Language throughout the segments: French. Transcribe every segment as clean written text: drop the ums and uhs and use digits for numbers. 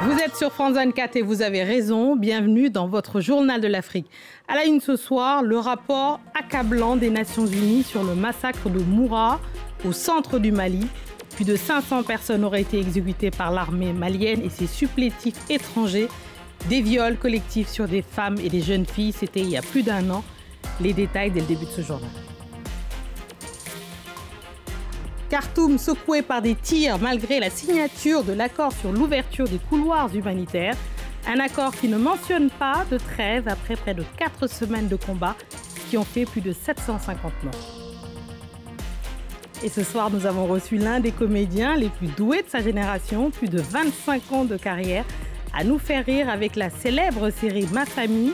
Vous êtes sur France 24 et vous avez raison. Bienvenue dans votre journal de l'Afrique. À la une ce soir, le rapport accablant des Nations Unies sur le massacre de Moura au centre du Mali. Plus de 500 personnes auraient été exécutées par l'armée malienne et ses supplétifs étrangers. Des viols collectifs sur des femmes et des jeunes filles, c'était il y a plus d'1 an. Les détails dès le début de ce journal. Khartoum secoué par des tirs malgré la signature de l'accord sur l'ouverture des couloirs humanitaires. Un accord qui ne mentionne pas de trêve après près de 4 semaines de combat qui ont fait plus de 750 morts. Et ce soir, nous avons reçu l'un des comédiens les plus doués de sa génération, plus de 25 ans de carrière, à nous faire rire avec la célèbre série Ma Famille.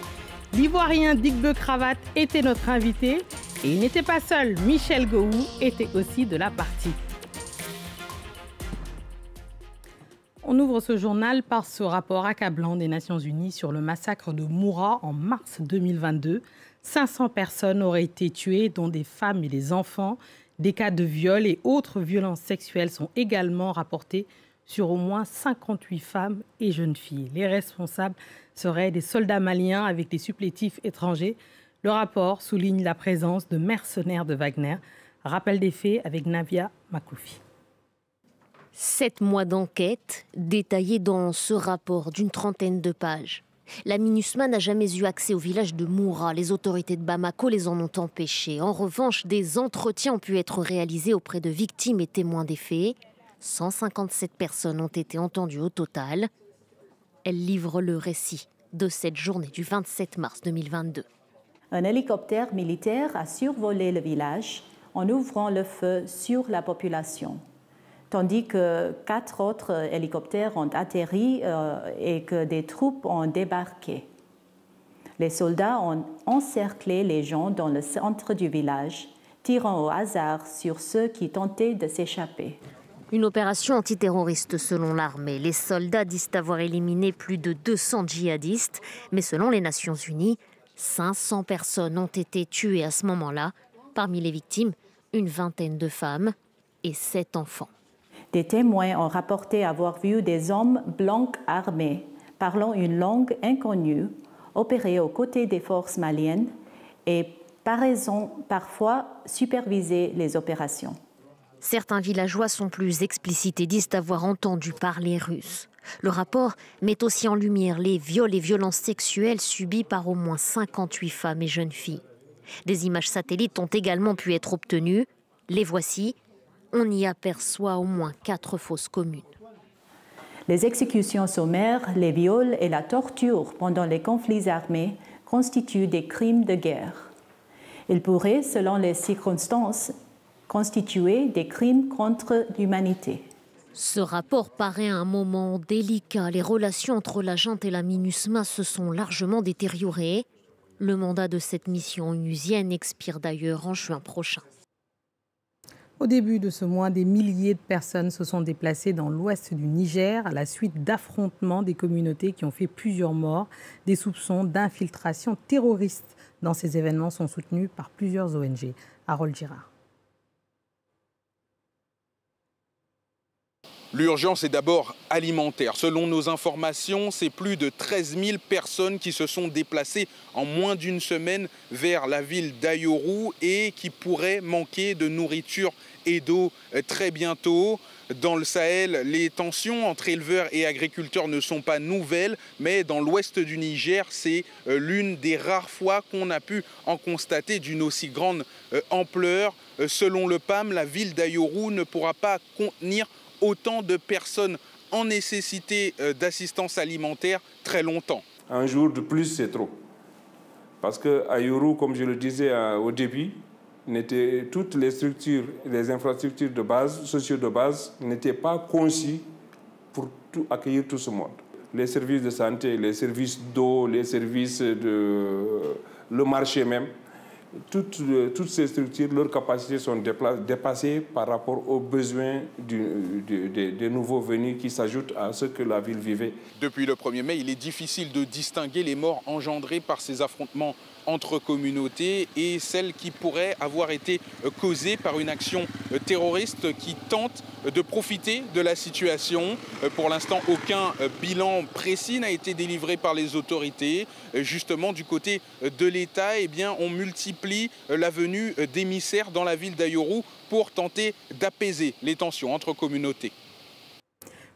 L'Ivoirien Dick Cravate était notre invité. Et il n'était pas seul, Michel Gou était aussi de la partie. On ouvre ce journal par ce rapport accablant des Nations Unies sur le massacre de Moura en mars 2022. 500 personnes auraient été tuées, dont des femmes et des enfants. Des cas de viol et autres violences sexuelles sont également rapportés sur au moins 58 femmes et jeunes filles. Les responsables seraient des soldats maliens avec des supplétifs étrangers. Le rapport souligne la présence de mercenaires de Wagner. Rappel des faits avec Navia Makoufi. 7 mois d'enquête détaillés dans ce rapport d'une trentaine de pages. La MINUSMA n'a jamais eu accès au village de Moura. Les autorités de Bamako les en ont empêchés. En revanche, des entretiens ont pu être réalisés auprès de victimes et témoins des faits. 157 personnes ont été entendues au total. Elle livre le récit de cette journée du 27 mars 2022. Un hélicoptère militaire a survolé le village en ouvrant le feu sur la population, tandis que 4 autres hélicoptères ont atterri et que des troupes ont débarqué. Les soldats ont encerclé les gens dans le centre du village, tirant au hasard sur ceux qui tentaient de s'échapper. Une opération antiterroriste selon l'armée. Les soldats disent avoir éliminé plus de 200 djihadistes, mais selon les Nations Unies, 500 personnes ont été tuées à ce moment-là. Parmi les victimes, une vingtaine de femmes et 7 enfants. Des témoins ont rapporté avoir vu des hommes blancs armés, parlant une langue inconnue, opérer aux côtés des forces maliennes et, par raison, parfois superviser les opérations. Certains villageois sont plus explicites et disent avoir entendu parler russe. Le rapport met aussi en lumière les viols et violences sexuelles subis par au moins 58 femmes et jeunes filles. Des images satellites ont également pu être obtenues. Les voici. On y aperçoit au moins 4 fosses communes. Les exécutions sommaires, les viols et la torture pendant les conflits armés constituent des crimes de guerre. Ils pourraient, selon les circonstances, constituer des crimes contre l'humanité. Ce rapport paraît à un moment délicat. Les relations entre la junte et la MINUSMA se sont largement détériorées. Le mandat de cette mission onusienne expire d'ailleurs en juin prochain. Au début de ce mois, des milliers de personnes se sont déplacées dans l'ouest du Niger à la suite d'affrontements des communautés qui ont fait plusieurs morts. Des soupçons d'infiltration terroriste dans ces événements sont soutenus par plusieurs ONG. Harold Girard. L'urgence est d'abord alimentaire. Selon nos informations, c'est plus de 13 000 personnes qui se sont déplacées en moins d'une semaine vers la ville d'Ayoru et qui pourraient manquer de nourriture et d'eau très bientôt. Dans le Sahel, les tensions entre éleveurs et agriculteurs ne sont pas nouvelles, mais dans l'ouest du Niger, c'est l'une des rares fois qu'on a pu en constater d'une aussi grande ampleur. Selon le PAM, la ville d'Ayoru ne pourra pas contenir autant de personnes en nécessité d'assistance alimentaire très longtemps. Un jour de plus, c'est trop. Parce qu'à Ayoru, comme je le disais au début, toutes les structures, les infrastructures de base, sociaux de base, n'étaient pas conçues pour accueillir tout ce monde. Les services de santé, les services d'eau, les services le marché même, toutes ces structures, leurs capacités sont dépassées par rapport aux besoins des nouveaux venus qui s'ajoutent à ce que la ville vivait. Depuis le 1er mai, il est difficile de distinguer les morts engendrés par ces affrontements entre communautés et celles qui pourraient avoir été causées par une action terroriste qui tente de profiter de la situation. Pour l'instant, aucun bilan précis n'a été délivré par les autorités. Justement, du côté de l'État, eh bien, on multiplie la venue d'émissaires dans la ville d'Ayoru pour tenter d'apaiser les tensions entre communautés.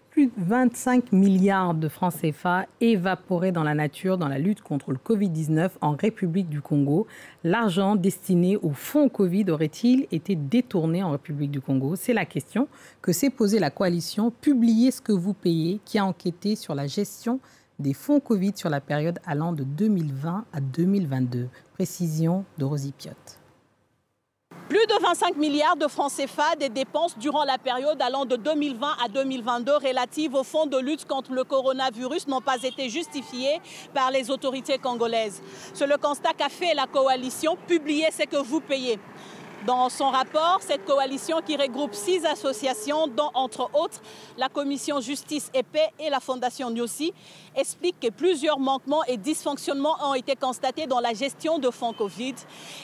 Plus de 25 milliards de francs CFA évaporés dans la nature dans la lutte contre le Covid-19 en République du Congo. L'argent destiné au fonds Covid aurait-il été détourné en République du Congo? C'est la question que s'est posée la coalition Publiez ce que vous payez, qui a enquêté sur la gestion des fonds Covid sur la période allant de 2020 à 2022. Précision de Rosie Piot. Plus de 25 milliards de francs CFA des dépenses durant la période allant de 2020 à 2022 relatives au fonds de lutte contre le coronavirus n'ont pas été justifiées par les autorités congolaises. C'est le constat qu'a fait la coalition Publiez ce que vous payez. Dans son rapport, cette coalition qui regroupe 6 associations, dont entre autres la Commission Justice et Paix et la Fondation Nyossi, explique que plusieurs manquements et dysfonctionnements ont été constatés dans la gestion de fonds Covid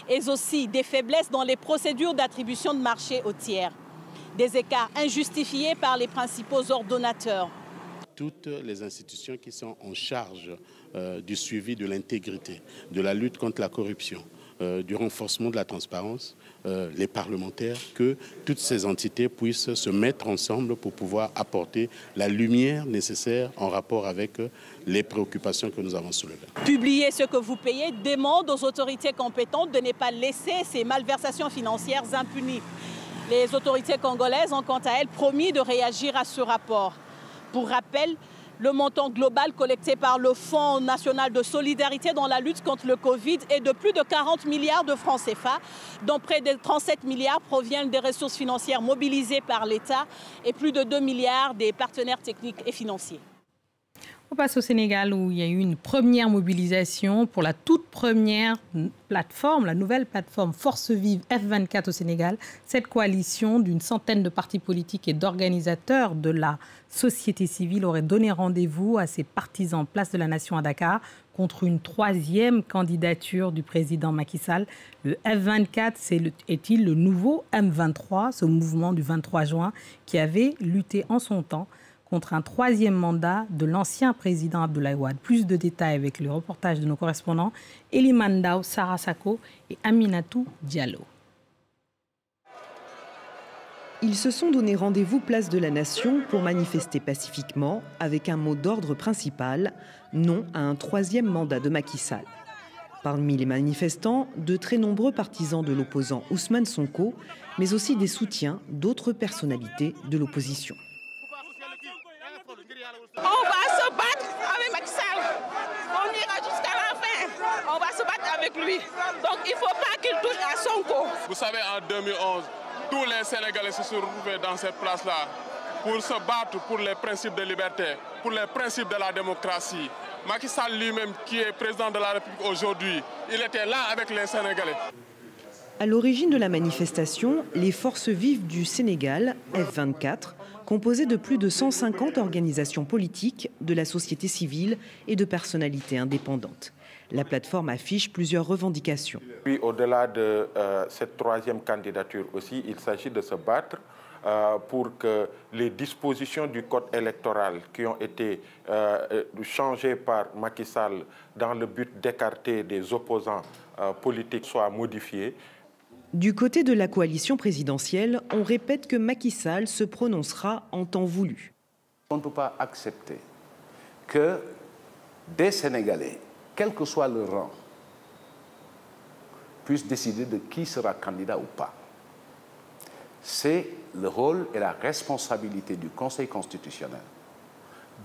et aussi des faiblesses dans les procédures d'attribution de marché aux tiers. Des écarts injustifiés par les principaux ordonnateurs. Toutes les institutions qui sont en charge du suivi de l'intégrité, de la lutte contre la corruption, du renforcement de la transparence, les parlementaires, que toutes ces entités puissent se mettre ensemble pour pouvoir apporter la lumière nécessaire en rapport avec les préoccupations que nous avons soulevées. Publiez ce que vous payez demande aux autorités compétentes de ne pas laisser ces malversations financières impunies. Les autorités congolaises ont quant à elles promis de réagir à ce rapport. Pour rappel, le montant global collecté par le Fonds national de solidarité dans la lutte contre le Covid est de plus de 40 milliards de francs CFA, dont près de 37 milliards proviennent des ressources financières mobilisées par l'État et plus de 2 milliards des partenaires techniques et financiers. On passe au Sénégal où il y a eu une première mobilisation pour la toute première plateforme, la nouvelle plateforme Force Vive F24 au Sénégal. Cette coalition d'une centaine de partis politiques et d'organisateurs de la société civile aurait donné rendez-vous à ses partisans place de la Nation à Dakar contre une 3e candidature du président Macky Sall. Le F24 est-il le nouveau M23, ce mouvement du 23 juin qui avait lutté en son temps contre un 3e mandat de l'ancien président Abdoulaye Wade. Plus de détails avec le reportage de nos correspondants Eliman Ndao, Sarah Sako et Aminatou Diallo. Ils se sont donné rendez-vous place de la Nation pour manifester pacifiquement avec un mot d'ordre principal, non à un 3e mandat de Macky Sall. Parmi les manifestants, de très nombreux partisans de l'opposant Ousmane Sonko, mais aussi des soutiens d'autres personnalités de l'opposition. On va se battre avec Macky Sall. On ira jusqu'à la fin. On va se battre avec lui. Donc il ne faut pas qu'il touche à Sonko. Vous savez, en 2011, tous les Sénégalais se sont retrouvés dans cette place-là pour se battre pour les principes de liberté, pour les principes de la démocratie. Macky Sall lui-même, qui est président de la République aujourd'hui, il était là avec les Sénégalais. À l'origine de la manifestation, les Forces Vives du Sénégal, F24, composées de plus de 150 organisations politiques, de la société civile et de personnalités indépendantes. La plateforme affiche plusieurs revendications. Puis au-delà de cette 3e candidature aussi, il s'agit de se battre pour que les dispositions du code électoral qui ont été changées par Macky Sall dans le but d'écarter des opposants politiques soient modifiées. Du côté de la coalition présidentielle, on répète que Macky Sall se prononcera en temps voulu. On ne peut pas accepter que des Sénégalais, quel que soit leur rang, puissent décider de qui sera candidat ou pas. C'est le rôle et la responsabilité du Conseil constitutionnel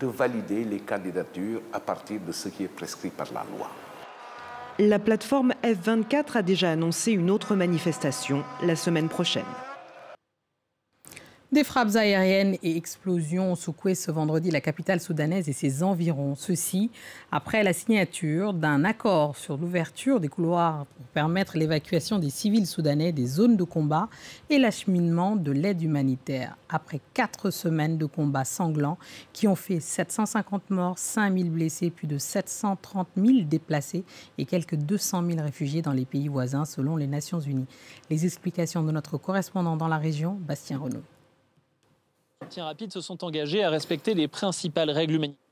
de valider les candidatures à partir de ce qui est prescrit par la loi. La plateforme F24 a déjà annoncé une autre manifestation la semaine prochaine. Des frappes aériennes et explosions ont secoué ce vendredi la capitale soudanaise et ses environs. Ceci après la signature d'un accord sur l'ouverture des couloirs pour permettre l'évacuation des civils soudanais des zones de combat et l'acheminement de l'aide humanitaire. Après 4 semaines de combats sanglants qui ont fait 750 morts, 5000 blessés, plus de 730 000 déplacés et quelques 200 000 réfugiés dans les pays voisins selon les Nations Unies. Les explications de notre correspondant dans la région, Bastien Renaud. Les soutiens rapides se sont engagés à respecter les principales règles humanitaires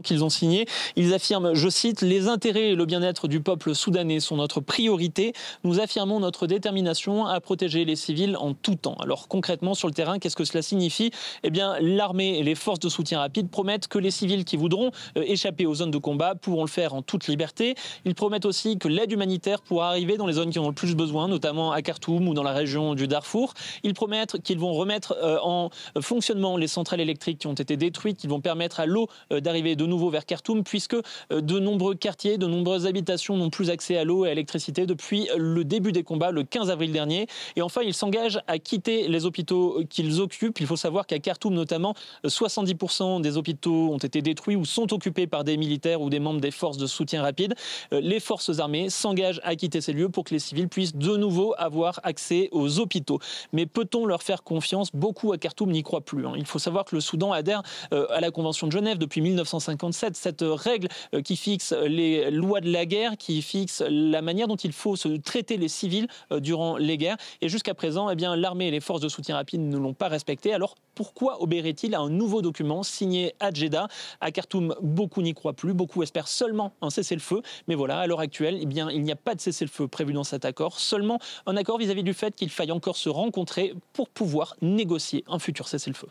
qu'ils ont signé. Ils affirment, je cite, « Les intérêts et le bien-être du peuple soudanais sont notre priorité. Nous affirmons notre détermination à protéger les civils en tout temps. » Alors concrètement, sur le terrain, qu'est-ce que cela signifie ? Eh bien, l'armée et les forces de soutien rapide promettent que les civils qui voudront échapper aux zones de combat pourront le faire en toute liberté. Ils promettent aussi que l'aide humanitaire pourra arriver dans les zones qui en ont le plus besoin, notamment à Khartoum ou dans la région du Darfour. Ils promettent qu'ils vont remettre en fonctionnement les centrales électriques qui ont été détruites, qu'ils vont permettre à l'eau d'arriver de nouveau vers Khartoum, puisque de nombreux quartiers, de nombreuses habitations n'ont plus accès à l'eau et à l'électricité depuis le début des combats, le 15 avril dernier. Et enfin, ils s'engagent à quitter les hôpitaux qu'ils occupent. Il faut savoir qu'à Khartoum, notamment, 70% des hôpitaux ont été détruits ou sont occupés par des militaires ou des membres des forces de soutien rapide. Les forces armées s'engagent à quitter ces lieux pour que les civils puissent de nouveau avoir accès aux hôpitaux. Mais peut-on leur faire confiance ? Beaucoup à Khartoum n'y croient plus. Il faut savoir que le Soudan adhère à la Convention de Genève depuis 1957, cette règle qui fixe les lois de la guerre, qui fixe la manière dont il faut se traiter les civils durant les guerres. Et jusqu'à présent, eh bien, l'armée et les forces de soutien rapide ne l'ont pas respecté. Alors pourquoi obéirait-il à un nouveau document signé à Djeddah ? À Khartoum, beaucoup n'y croient plus, beaucoup espèrent seulement un cessez-le-feu. Mais voilà, à l'heure actuelle, eh bien, il n'y a pas de cessez-le-feu prévu dans cet accord, seulement un accord vis-à-vis du fait qu'il faille encore se rencontrer pour pouvoir négocier un futur cessez-le-feu.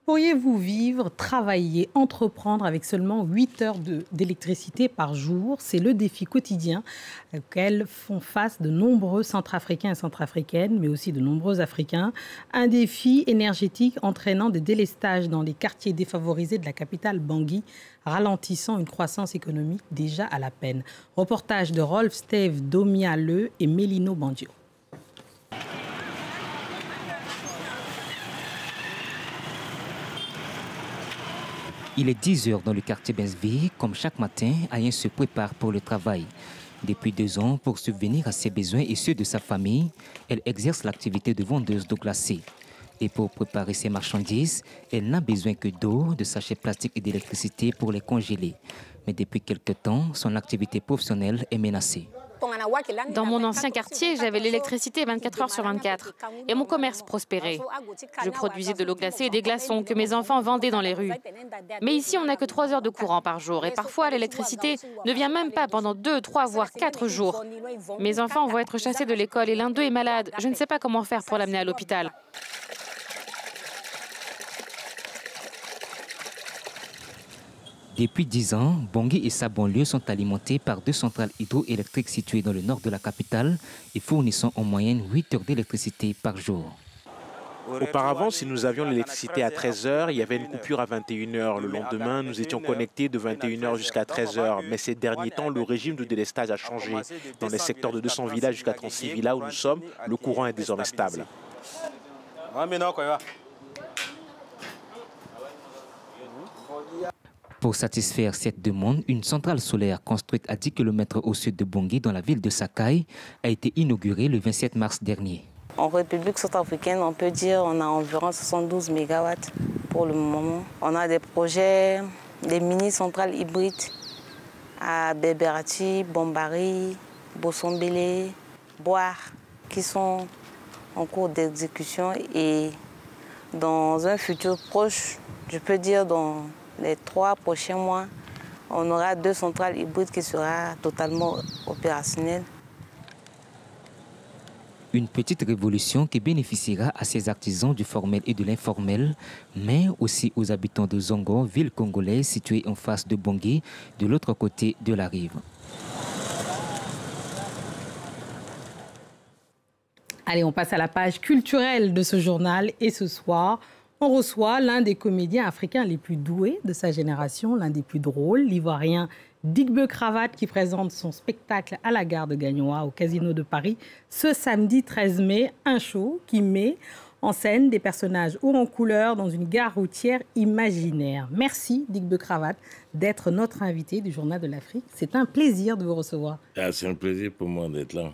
Pourriez-vous vivre, travailler, entreprendre avec seulement 8 heures d'électricité par jour ? C'est le défi quotidien auquel font face de nombreux Centrafricains et Centrafricaines, mais aussi de nombreux Africains. Un défi énergétique entraînant des délestages dans les quartiers défavorisés de la capitale Bangui, ralentissant une croissance économique déjà à la peine. Reportage de Rolf Steve Domialeux et Mélino Bandio. Il est 10 heures dans le quartier Bensville. Comme chaque matin, Ayen se prépare pour le travail. Depuis 2 ans, pour subvenir à ses besoins et ceux de sa famille, elle exerce l'activité de vendeuse d'eau glacée. Et pour préparer ses marchandises, elle n'a besoin que d'eau, de sachets plastiques et d'électricité pour les congeler. Mais depuis quelque temps, son activité professionnelle est menacée. Dans mon ancien quartier, j'avais l'électricité 24 heures sur 24 et mon commerce prospérait. Je produisais de l'eau glacée et des glaçons que mes enfants vendaient dans les rues. Mais ici, on n'a que 3 heures de courant par jour et parfois l'électricité ne vient même pas pendant 2, 3, voire 4 jours. Mes enfants vont être chassés de l'école et l'un d'eux est malade. Je ne sais pas comment faire pour l'amener à l'hôpital. Depuis 10 ans, Bangui et sa banlieue sont alimentés par 2 centrales hydroélectriques situées dans le nord de la capitale et fournissant en moyenne 8 heures d'électricité par jour. Auparavant, si nous avions l'électricité à 13 heures, il y avait une coupure à 21 heures. Le lendemain, nous étions connectés de 21 heures jusqu'à 13 heures. Mais ces derniers temps, le régime de délestage a changé. Dans les secteurs de 200 villages jusqu'à 36 villas où nous sommes, le courant est désormais stable. Pour satisfaire cette demande, une centrale solaire construite à 10 km au sud de Bangui, dans la ville de Sakai, a été inaugurée le 27 mars dernier. En République centrafricaine, on peut dire qu'on a environ 72 MW pour le moment. On a des projets, des mini-centrales hybrides à Beberati, Bombari, Bossombélé, Boire, qui sont en cours d'exécution. Et dans un futur proche, je peux dire dans les 3 prochains mois, on aura 2 centrales hybrides qui seront totalement opérationnelles. Une petite révolution qui bénéficiera à ces artisans du formel et de l'informel, mais aussi aux habitants de Zongo, ville congolaise située en face de Bangui, de l'autre côté de la rive. Allez, on passe à la page culturelle de ce journal et ce soir, on reçoit l'un des comédiens africains les plus doués de sa génération, l'un des plus drôles, l'Ivoirien Digbe Cravate, qui présente son spectacle à la gare de Gagnoa au Casino de Paris ce samedi 13 mai. Un show qui met en scène des personnages hauts en couleur dans une gare routière imaginaire. Merci, Digbe Cravate, d'être notre invité du Journal de l'Afrique. C'est un plaisir de vous recevoir. Ah, c'est un plaisir pour moi d'être là.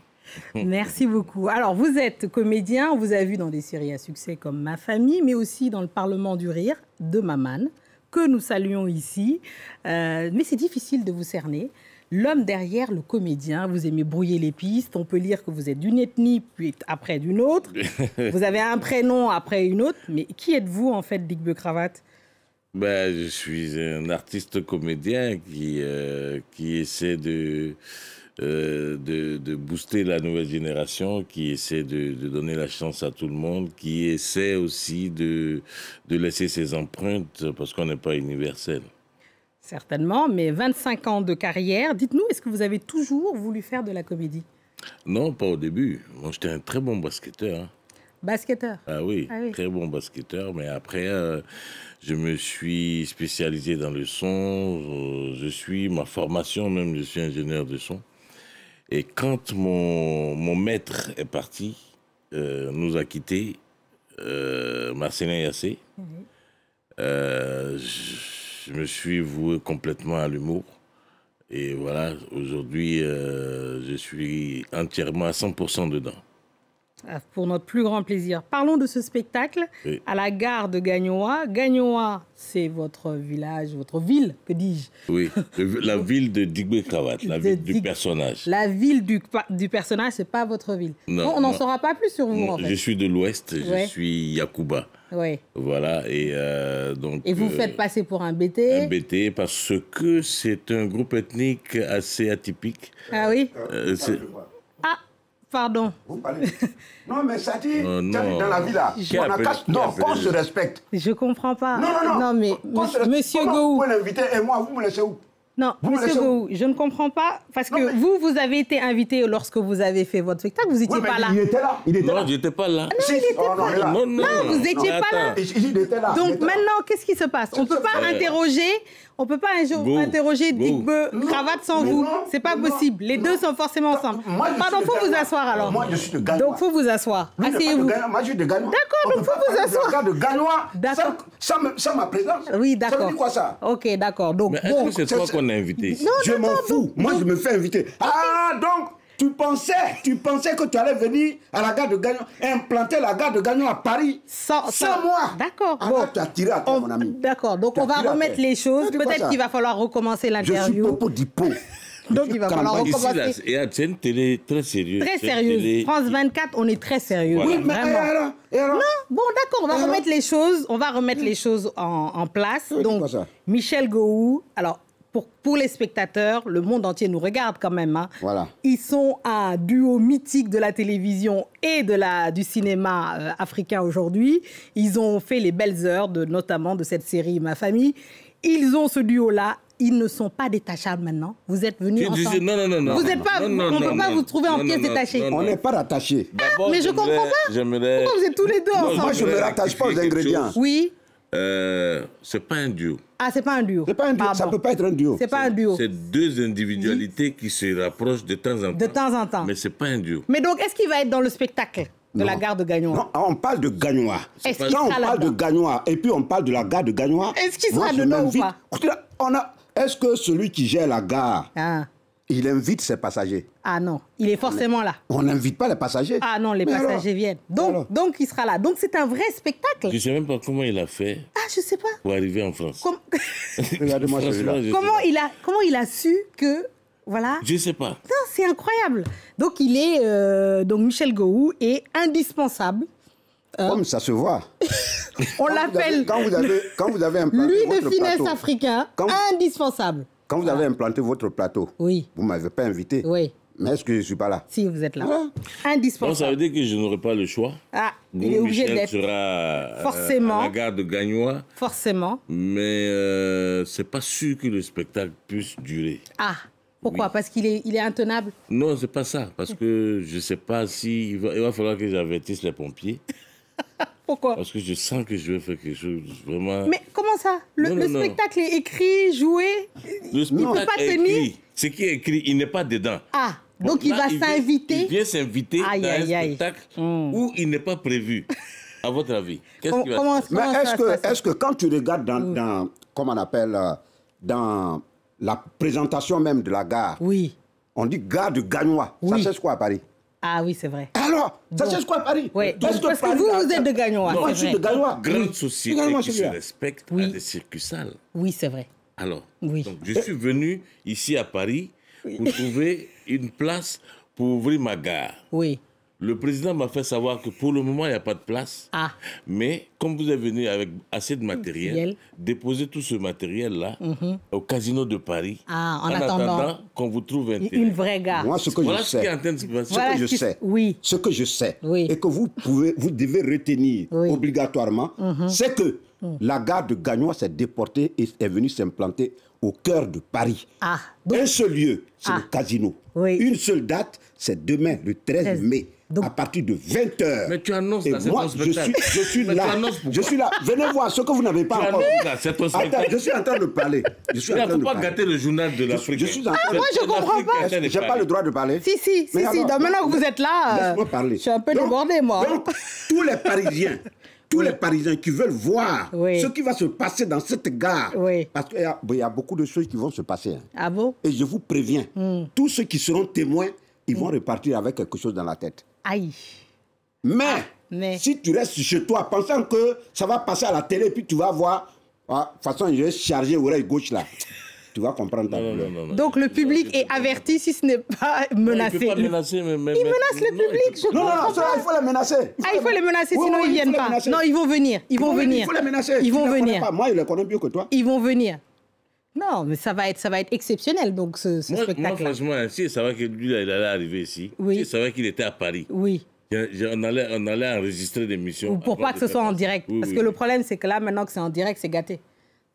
Merci beaucoup. Alors, vous êtes comédien, on vous a vu dans des séries à succès comme Ma Famille, mais aussi dans le Parlement du Rire de Maman, que nous saluons ici. Mais c'est difficile de vous cerner. L'homme derrière le comédien, vous aimez brouiller les pistes. On peut lire que vous êtes d'une ethnie, puis après d'une autre. Vous avez un prénom après une autre. Mais qui êtes-vous, en fait, Digbe Cravate? Je suis un artiste comédien qui essaie de booster la nouvelle génération, qui essaie de donner la chance à tout le monde, qui essaie aussi de laisser ses empreintes, parce qu'on n'est pas universel. Certainement, mais 25 ans de carrière. Dites-nous, est-ce que vous avez toujours voulu faire de la comédie? Non, pas au début. Moi, j'étais un très bon basketteur. Hein. Basketteur? Ah oui, très bon basketteur. Mais après, je me suis spécialisé dans le son. Ma formation même, je suis ingénieur de son. Et quand mon maître est parti, nous a quittés, Marcelin Yassé, je me suis voué complètement à l'humour. Et voilà, aujourd'hui, je suis entièrement à 100% dedans. Pour notre plus grand plaisir. Parlons de ce spectacle à la gare de Gagnoa. Gagnoa, c'est votre village, votre ville, que dis-je? Oui, la ville de Digbe Cravate, la ville du personnage. La ville du personnage, c'est pas votre ville. Non, on n'en saura pas plus sur vous, en fait. Je suis de l'Ouest, je suis Yakuba. Oui. Voilà, et donc... Et vous faites passer pour un BT? Un BT, parce que c'est un groupe ethnique assez atypique. Ah oui? Pardon. Vous parlez. Non, mais ça dit, dans la vie là, qu'on se respecte. Je comprends pas. Non, mais monsieur Gou. Vous l'invitez et moi, vous me laissez où? Non, monsieur Gou, je ne comprends pas, parce que vous avez été invité lorsque vous avez fait votre spectacle, vous n'étiez pas là. Il était là. Non, je n'étais pas là. Non, vous n'étiez pas là. Il était là. Donc maintenant, qu'est-ce qui se passe? On ne peut pas interroger... On ne peut pas interroger Digbe Cravate sans vous. C'est pas possible. Les deux sont forcément ensemble. Pardon, il faut vous asseoir alors. Moi, je suis de Gagnoa. Donc, il faut vous asseoir. Asseyez-vous. Moi, je suis de Gagnoa. D'accord, donc il faut vous asseoir. De Gagnoa. D'accord. Sans ma présence. Oui, d'accord. Ça veut dire quoi ça? Ok, d'accord. Donc, mais est-ce que c'est toi qu'on a invité? Non, je m'en fous. Moi, je me fais inviter. Ah, donc... Tu pensais que tu allais venir à la gare de Gagnon, implanter la gare de Gagnon à Paris sans moi. D'accord. Bon, tu as tiré à toi, mon ami. D'accord, donc on va remettre les choses. Peut-être qu'il va falloir recommencer l'interview. Je suis Popo Dipo. Donc il va falloir recommencer. Ici, là, c'est une télé très sérieuse. Très sérieuse. France 24, on est très sérieux. Voilà. Oui, mais vraiment. Et alors non, bon, d'accord, on va remettre les choses. On va remettre les choses en place. Donc, Michel Gou, alors... Pour les spectateurs, le monde entier nous regarde quand même. Hein. Voilà. Ils sont un duo mythique de la télévision et du cinéma africain aujourd'hui. Ils ont fait les belles heures, notamment de cette série Ma Famille. Ils ont ce duo-là. Ils ne sont pas détachables maintenant. Vous êtes venus ensemble. Non. Vous n'êtes pas. On ne peut pas vous trouver en pièces détachées. On n'est pas rattachés. Mais je ne comprends pas. Pourquoi vous êtes tous les deux ensemble? Moi, je ne me rattache pas aux ingrédients. Oui. C'est pas un duo. Ah, c'est pas un duo. Ça ne peut pas être un duo. C'est pas un duo. C'est deux individualités qui se rapprochent de temps en temps. De temps en temps. Mais c'est pas un duo. Mais donc, est-ce qu'il va être dans le spectacle de la gare de Gagnoa? Non, on parle de Gagnoa. Quand on parle de Gagnoa et puis on parle de la gare de Gagnoa. Est-ce qu'il sera dedans ou pas? Est-ce que celui qui gère la gare, il invite ses passagers? Ah non, il est forcément là. On n'invite pas les passagers. Ah non, les passagers viennent. Donc il sera là. Donc c'est un vrai spectacle. Je ne sais même pas comment il a fait. Ah, je ne sais pas. Pour arriver en France. Regardez-moi celui-là. Comment il a su que... Voilà. Je ne sais pas. Non, c'est incroyable. Donc donc Michel Gou est indispensable. Comme ça se voit. On l'appelle... Quand vous avez implanté lui votre de finesse plateau, africain, indispensable. Quand vous avez implanté votre plateau, vous ne m'avez pas invité. Oui. Mais est-ce que je ne suis pas là? Si, vous êtes là. Indispensable. Donc, ça veut dire que je n'aurai pas le choix. Ah, il est obligé d'être. Sera forcément. À la gare de Gagnoa. Forcément. Mais c'est pas sûr que le spectacle puisse durer. Ah, pourquoi? Oui. Parce qu'il est intenable? Non, c'est pas ça. Parce que je ne sais pas si... Il va falloir que j'avertisse les pompiers. Pourquoi? Parce que je sens que je vais faire quelque chose vraiment... Mais comment ça? Le spectacle est écrit, joué? Le spectacle est écrit. Ce qui est écrit, il n'est pas dedans. Ah, donc il va s'inviter? Il vient s'inviter dans un spectacle où il n'est pas prévu. À votre avis, qu'est-ce qui va se passer? Mais est-ce que quand tu regardes dans comment on appelle, dans la présentation même de la gare, on dit gare de Gagnois, ça cherche quoi à Paris? Ah oui, c'est vrai. Alors, ça cherche quoi à Paris? Oui, parce que vous êtes de Gagnois. Moi, je suis de Gagnois. Grande société qui se respecte a des succursales. Oui, c'est vrai. Alors, donc, je suis venu ici à Paris pour trouver une place pour ouvrir ma gare. Oui. Le président m'a fait savoir que pour le moment, il n'y a pas de place. Mais comme vous êtes venu avec assez de matériel, déposez tout ce matériel-là au Casino de Paris. En attendant qu'on vous trouve un une vraie gare. Moi, ce que je sais, ce que je sais, et que vous devez retenir obligatoirement, c'est que la gare de Gagnois s'est déportée et est venue s'implanter au cœur de Paris. Un seul lieu, c'est le Casino. Une seule date, c'est demain, le 13 mai. Donc, à partir de 20h. Mais tu annonces là, moi, je suis là. Je suis là. Venez voir ce que vous n'avez pas encore. Attends, je suis en train de parler. Il ne faut pas gâter le journal de l'Afrique. Moi, je ne comprends pas. Je n'ai pas le droit de parler. Si. Maintenant que vous êtes là, laisse-moi parler. Je suis un peu débordé, moi. Donc, tous les Parisiens qui veulent voir ce qui va se passer dans cette gare, parce qu'il y a beaucoup de choses qui vont se passer. Ah bon? Et je vous préviens, tous ceux qui seront témoins, ils vont repartir avec quelque chose dans la tête. Aïe. Mais si tu restes chez toi pensant que ça va passer à la télé, puis tu vas voir, de toute façon, je vais charger l'oreille gauche là. Tu vas comprendre ta couleur. Donc le public est averti si ce n'est pas menacé. Il ne peut pas menacer, mais... Il menace le public, Non, il faut les menacer. Il faut les menacer, sinon ils ne viennent pas. Non, ils vont venir. Ils vont venir. Il faut les menacer. Ils vont venir. Moi, je les connais mieux que toi. Ils vont venir. Non, mais ça va être exceptionnel, donc, ce spectacle. Moi, franchement, si je savais que lui, il allait arriver ici, si je savais qu'il était à Paris, on allait enregistrer des missions. Pour pas que ce soit en direct. Parce que le problème, c'est que là, maintenant que c'est en direct, c'est gâté.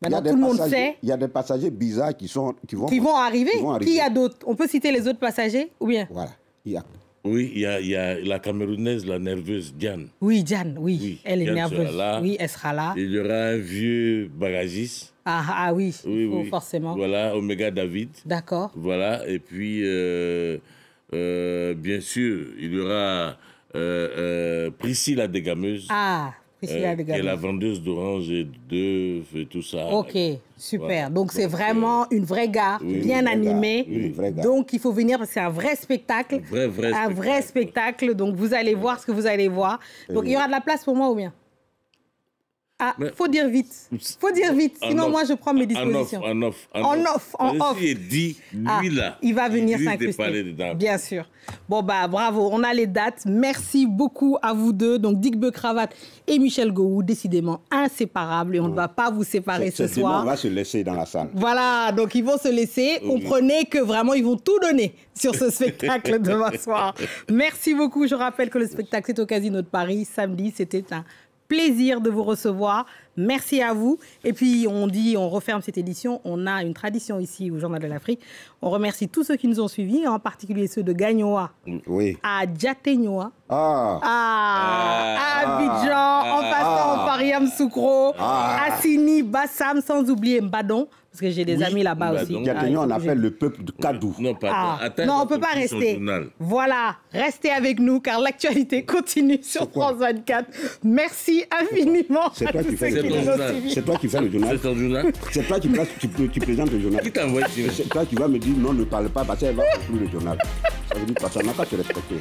Maintenant, tout le monde sait. Il y a des passagers bizarres qui vont arriver. Qui y a d'autres? On peut citer les autres passagers ou bien? Voilà. Oui, il y a la Camerounaise, la nerveuse, Diane. Oui, Diane, oui. Elle est nerveuse. Oui, elle sera là. Il y aura un vieux bagagiste. Oui, forcément. Voilà, Omega David. D'accord. Voilà, et puis, bien sûr, il y aura Priscille la dégameuse. Priscilla Degameuse. Et la vendeuse d'oranges et d'œufs et tout ça. Ok, super. Voilà. Donc, c'est vraiment une vraie gare, bien animée. Une vraie gare. Donc, il faut venir parce que c'est un vrai spectacle. Un vrai spectacle. Donc, vous allez voir ce que vous allez voir. Donc, il y aura de la place pour moi ou bien? Faut dire vite. Sinon, moi, je prends mes dispositions. En off. Il dit, lui, là. Il va venir s'incruster. Bien sûr. Bon, bravo. On a les dates. Merci beaucoup à vous deux. Donc, Dick Becravate et Michel Gowou, décidément inséparables. Et on ne va pas vous séparer ce soir. On va se laisser dans la salle. Voilà. Donc, ils vont se laisser. Comprenez que vraiment, ils vont tout donner sur ce spectacle demain soir. Merci beaucoup. Je rappelle que le spectacle, c'est au Casino de Paris. Samedi, c'était un plaisir de vous recevoir. Merci à vous. Et puis, on referme cette édition. On a une tradition ici au Journal de l'Afrique. On remercie tous ceux qui nous ont suivis, en particulier ceux de Gagnoa, à Djategnoa, à Abidjan, en passant par Yamsoukro, à Sini, Bassam, sans oublier Mbadon, parce que j'ai des amis là-bas aussi. Djategnoa, on appelle le peuple de Kadou. Non, on ne peut pas rester. Voilà, restez avec nous, car l'actualité continue sur France 24. Merci infiniment. C'est toi qui fais le journal. C'est toi qui fais le journal. C'est ton journal. C'est toi qui présentes le journal. Qui t'a envoyé? C'est toi qui vas me dire non, ne parle pas, parce qu'elle va conclure le journal. Ça veut dire que ça n'a pas te respecter.